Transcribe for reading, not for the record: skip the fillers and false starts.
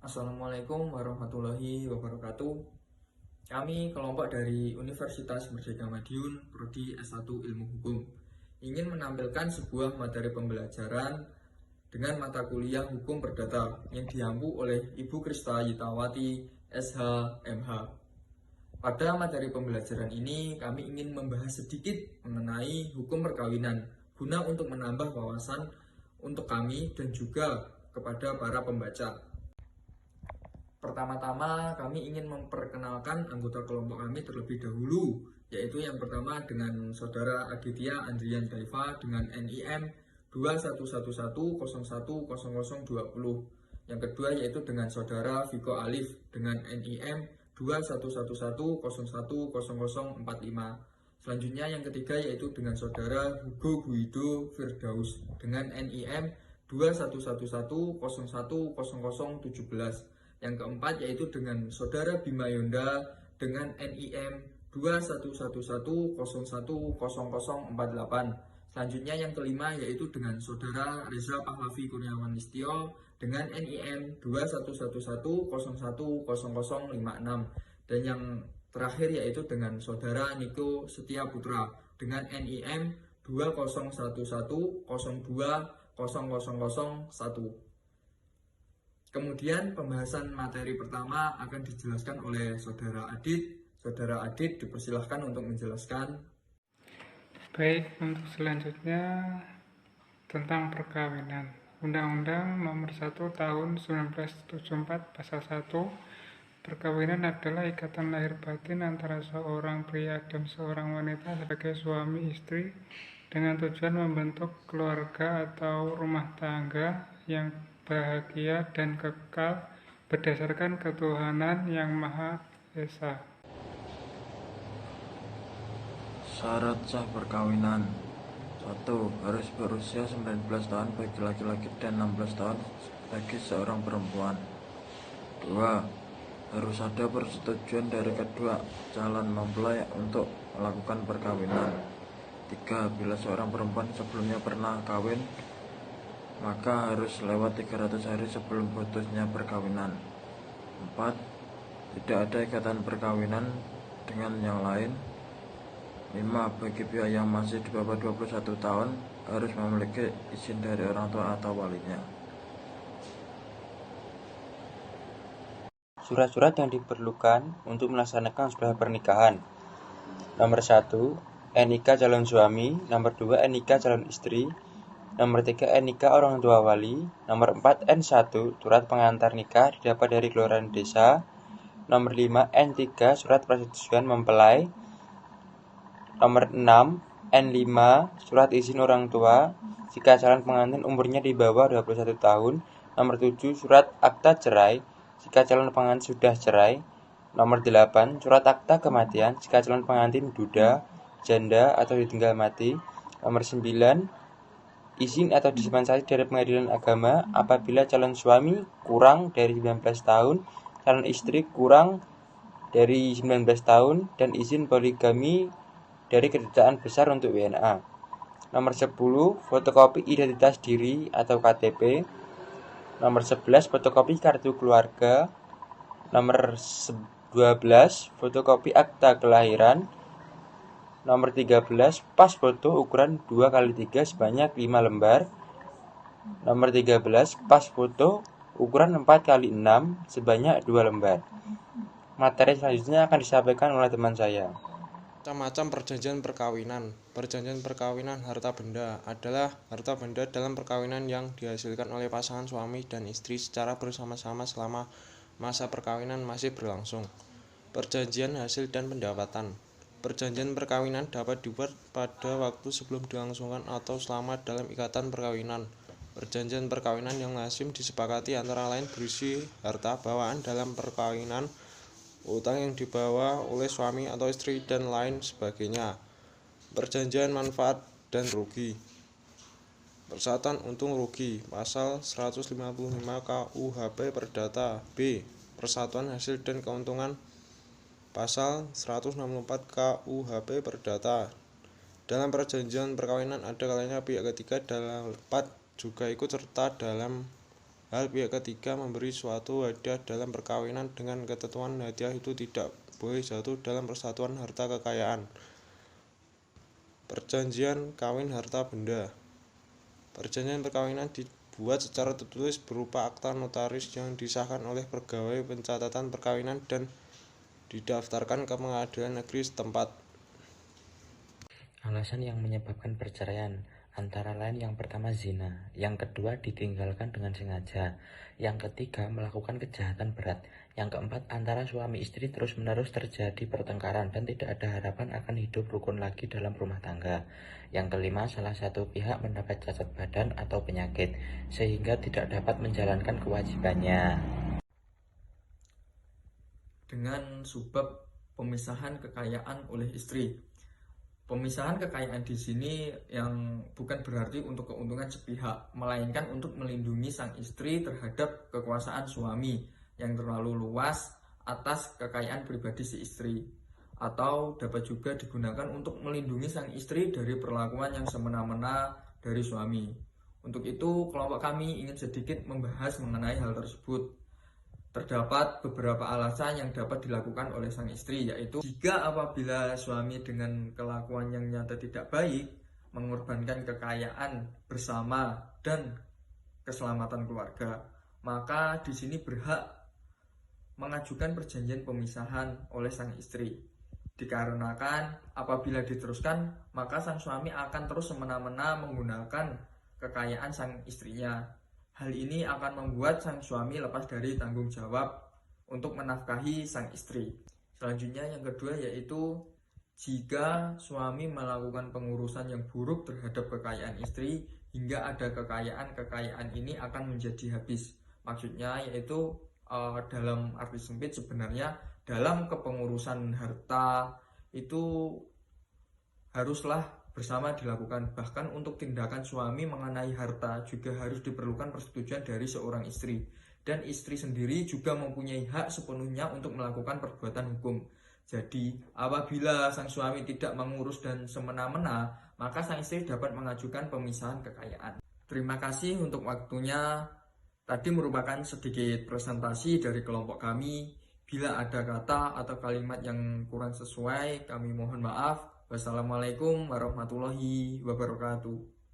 Assalamualaikum warahmatullahi wabarakatuh. Kami kelompok dari Universitas Merdeka Madiun, Prodi S1 Ilmu Hukum, ingin menampilkan sebuah materi pembelajaran dengan mata kuliah Hukum Perdata yang diampu oleh Ibu Krista Yitawati, SH, MH. Pada materi pembelajaran ini, kami ingin membahas sedikit mengenai hukum perkawinan, guna untuk menambah wawasan untuk kami dan juga kepada para pembaca. Pertama-tama kami ingin memperkenalkan anggota kelompok kami terlebih dahulu, yaitu yang pertama dengan Saudara Aditya Andrian Daiva dengan NIM 2111010020. Yang kedua yaitu dengan Saudara Viko Alif dengan NIM 2111010045. Selanjutnya yang ketiga yaitu dengan Saudara Hugo Guido Firdaus dengan NIM 2111010017. Yang keempat yaitu dengan Saudara Bima Yonda dengan NIM 2111010048. Selanjutnya yang kelima yaitu dengan Saudara Reza Pahlavi Kurniawan Listio dengan NIM 2111010056. Dan yang terakhir yaitu dengan Saudara Niko Setia Putra dengan NIM 2011020001. Kemudian pembahasan materi pertama akan dijelaskan oleh Saudara Adit. Saudara Adit dipersilahkan untuk menjelaskan. Baik, untuk selanjutnya tentang perkawinan. Undang-Undang Nomor 1 Tahun 1974 Pasal 1, perkawinan adalah ikatan lahir batin antara seorang pria dan seorang wanita sebagai suami istri dengan tujuan membentuk keluarga atau rumah tangga yang bahagia dan kekal berdasarkan ketuhanan yang Maha Esa. Syarat sah perkawinan: 1. Harus berusia 19 tahun bagi laki-laki dan 16 tahun bagi seorang perempuan. 2. Harus ada persetujuan dari kedua calon mempelai untuk melakukan perkawinan. 3. Bila seorang perempuan sebelumnya pernah kawin, maka harus lewat 300 hari sebelum putusnya perkawinan. 4. Tidak ada ikatan perkawinan dengan yang lain. 5. Bagi pihak yang masih di bawah 21 tahun harus memiliki izin dari orang tua atau walinya. Surat-surat yang diperlukan untuk melaksanakan sebuah pernikahan. Nomor 1, NIK calon suami. Nomor 2, NIK calon istri. Nomor 3, NIK orang tua wali. Nomor 4, N1 surat pengantar nikah didapat dari kelurahan desa. Nomor 5, N3 surat persetujuan mempelai. Nomor 6, N5 surat izin orang tua jika calon pengantin umurnya di bawah 21 tahun. Nomor 7, surat akta cerai jika calon pengantin sudah cerai. Nomor 8, surat akta kematian jika calon pengantin duda, janda atau ditinggal mati. Nomor 9, izin atau dispensasi dari pengadilan agama apabila calon suami kurang dari 19 tahun, calon istri kurang dari 19 tahun, dan izin poligami dari Kedutaan Besar untuk WNA. Nomor 10, fotokopi identitas diri atau KTP. Nomor 11, fotokopi kartu keluarga. Nomor 12, fotokopi akta kelahiran. Nomor 13, pas foto ukuran 2x3 sebanyak 5 lembar. Nomor 13, pas foto ukuran 4x6 sebanyak 2 lembar. Materi selanjutnya akan disampaikan oleh teman saya. Macam-macam perjanjian perkawinan. Perjanjian perkawinan harta benda adalah harta benda dalam perkawinan yang dihasilkan oleh pasangan suami dan istri secara bersama-sama selama masa perkawinan masih berlangsung. Perjanjian hasil dan pendapatan. Perjanjian perkawinan dapat dibuat pada waktu sebelum dilangsungkan atau selama dalam ikatan perkawinan. Perjanjian perkawinan yang lazim disepakati antara lain berisi harta bawaan dalam perkawinan, utang yang dibawa oleh suami atau istri, dan lain sebagainya. Perjanjian manfaat dan rugi. Persatuan untung rugi. Pasal 155 KUHP Perdata. B. Persatuan hasil dan keuntungan. Pasal 164 KUHP Perdata. Dalam perjanjian perkawinan ada kalanya pihak ketiga dapat juga ikut serta dalam Hal pihak ketiga memberi suatu hadiah dalam perkawinan dengan ketentuan hadiah itu tidak boleh jatuh dalam persatuan harta kekayaan. Perjanjian kawin harta benda. Perjanjian perkawinan dibuat secara tertulis berupa akta notaris yang disahkan oleh pegawai pencatatan perkawinan dan didaftarkan ke pengadilan negeri setempat. Alasan yang menyebabkan perceraian antara lain yang pertama zina, yang kedua ditinggalkan dengan sengaja, yang ketiga melakukan kejahatan berat, yang keempat antara suami istri terus-menerus terjadi pertengkaran dan tidak ada harapan akan hidup rukun lagi dalam rumah tangga, yang kelima salah satu pihak mendapat cacat badan atau penyakit sehingga tidak dapat menjalankan kewajibannya. Dengan subbab pemisahan kekayaan oleh istri. Pemisahan kekayaan di sini yang bukan berarti untuk keuntungan sepihak, melainkan untuk melindungi sang istri terhadap kekuasaan suami yang terlalu luas atas kekayaan pribadi si istri, atau dapat juga digunakan untuk melindungi sang istri dari perlakuan yang semena-mena dari suami. Untuk itu, kelompok kami ingin sedikit membahas mengenai hal tersebut. Terdapat beberapa alasan yang dapat dilakukan oleh sang istri, yaitu jika apabila suami dengan kelakuan yang nyata tidak baik mengorbankan kekayaan bersama dan keselamatan keluarga, maka di sini berhak mengajukan perjanjian pemisahan oleh sang istri. Dikarenakan apabila diteruskan, maka sang suami akan terus semena-mena menggunakan kekayaan sang istrinya. Hal ini akan membuat sang suami lepas dari tanggung jawab untuk menafkahi sang istri. Selanjutnya yang kedua yaitu jika suami melakukan pengurusan yang buruk terhadap kekayaan istri hingga ada kekayaan ini akan menjadi habis. Maksudnya yaitu dalam arti sempit sebenarnya dalam kepengurusan harta itu haruslah bersama dilakukan. Bahkan untuk tindakan suami mengenai harta juga harus diperlukan persetujuan dari seorang istri, dan istri sendiri juga mempunyai hak sepenuhnya untuk melakukan perbuatan hukum. Jadi apabila sang suami tidak mengurus dan semena-mena, maka sang istri dapat mengajukan pemisahan kekayaan. Terima kasih untuk waktunya. Tadi merupakan sedikit presentasi dari kelompok kami. Bila ada kata atau kalimat yang kurang sesuai, kami mohon maaf. Wassalamualaikum warahmatullahi wabarakatuh.